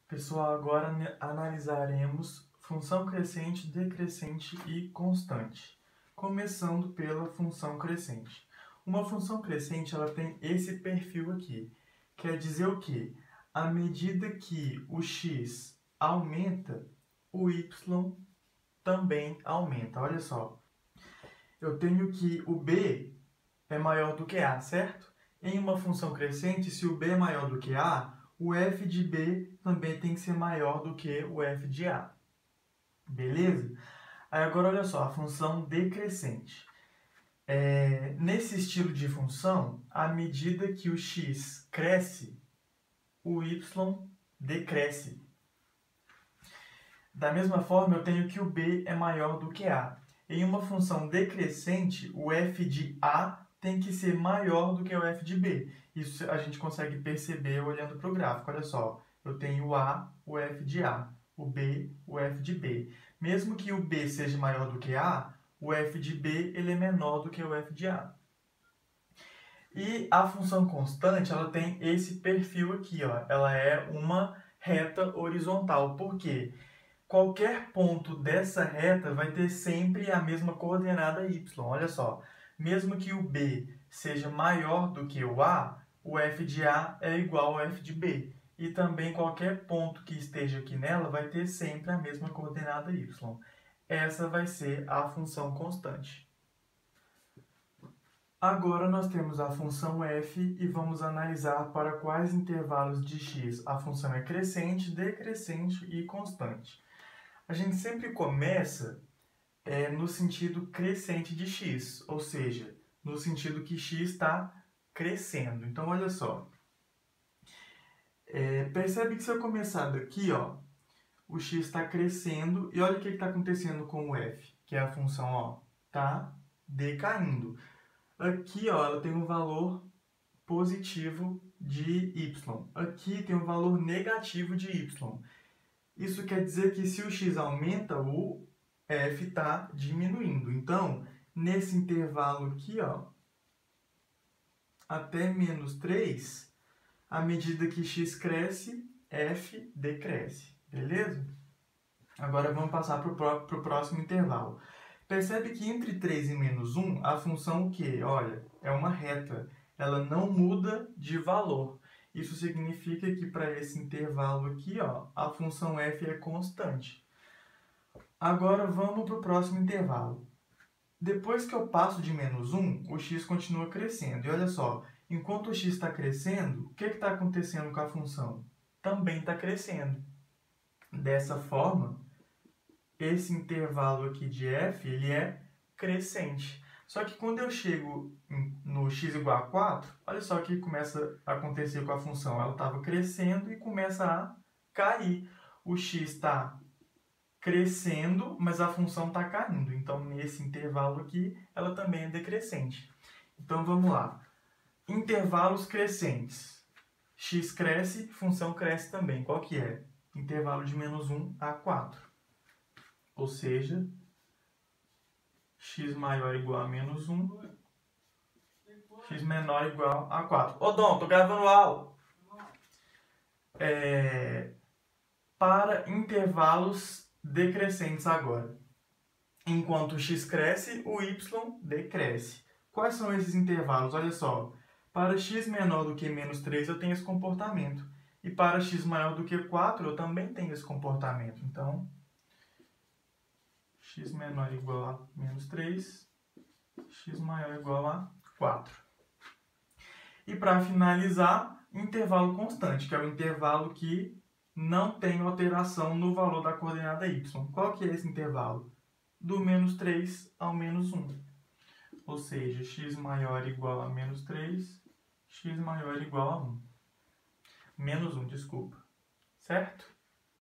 Pessoal, agora analisaremos função crescente, decrescente e constante. Começando pela função crescente. Uma função crescente ela tem esse perfil aqui. Quer dizer o quê? À medida que o x aumenta, o y também aumenta. Olha só. Eu tenho que o b é maior do que a, certo? Em uma função crescente, se o b é maior do que a, o f de b também tem que ser maior do que o f de a. Beleza? Aí agora olha só, a função decrescente. Nesse estilo de função, à medida que o x cresce, o y decresce. Da mesma forma, eu tenho que o b é maior do que a. Em uma função decrescente, o f de a tem que ser maior do que o f de b. Isso a gente consegue perceber olhando para o gráfico. Olha só, eu tenho o a, o f de a, o b, o f de b. Mesmo que o b seja maior do que a, o f de b ele é menor do que o f de a. E a função constante ela tem esse perfil aqui, ó. Ela é uma reta horizontal. Por quê? Qualquer ponto dessa reta vai ter sempre a mesma coordenada y. Olha só, mesmo que o b seja maior do que o a, o f de a é igual ao f de b. E também qualquer ponto que esteja aqui nela vai ter sempre a mesma coordenada y. Essa vai ser a função constante. Agora nós temos a função f e vamos analisar para quais intervalos de x a função é crescente, decrescente e constante. A gente sempre começa no sentido crescente de x, ou seja, no sentido que x está crescendo. Então, olha só. Percebe que se eu começar daqui, ó, o x está crescendo e olha o que está acontecendo com o f, que é a função está decaindo. Aqui ó, ela tem um valor positivo de y. Aqui tem um valor negativo de y. Isso quer dizer que se o x aumenta, o f está diminuindo. Então, nesse intervalo aqui, ó, até menos 3, à medida que x cresce, f decresce. Beleza? Agora vamos passar para o próximo intervalo. Percebe que entre 3 e menos 1, a função o quê? Olha, é uma reta. Ela não muda de valor. Isso significa que para esse intervalo aqui, ó, a função f é constante. Agora vamos para o próximo intervalo. Depois que eu passo de menos 1, o x continua crescendo. E olha só, enquanto o x está crescendo, o que está acontecendo com a função? Também está crescendo. Dessa forma, esse intervalo aqui de f ele é crescente. Só que quando eu chego no x igual a 4, olha só o que começa a acontecer com a função. Ela estava crescendo e começa a cair. O x está crescendo, mas a função está caindo. Então, nesse intervalo aqui, ela também é decrescente. Então, vamos lá. Intervalos crescentes. X cresce, função cresce também. Qual que é? Intervalo de menos 1 a 4. Ou seja, x maior ou igual a menos 1, x menor ou igual a 4. Ô, Dom, tô gravando aula. Para intervalos decrescentes agora. Enquanto o x cresce, o y decresce. Quais são esses intervalos? Olha só. Para x menor do que menos 3, eu tenho esse comportamento. E para x maior do que 4, eu também tenho esse comportamento. Então, x menor igual a menos 3, x maior igual a 4. E para finalizar, intervalo constante, que é o intervalo que não tem alteração no valor da coordenada y. Qual que é esse intervalo? Do menos 3 ao menos 1. Ou seja, x maior igual a menos 3, x maior igual a 1. Menos 1, desculpa. Certo?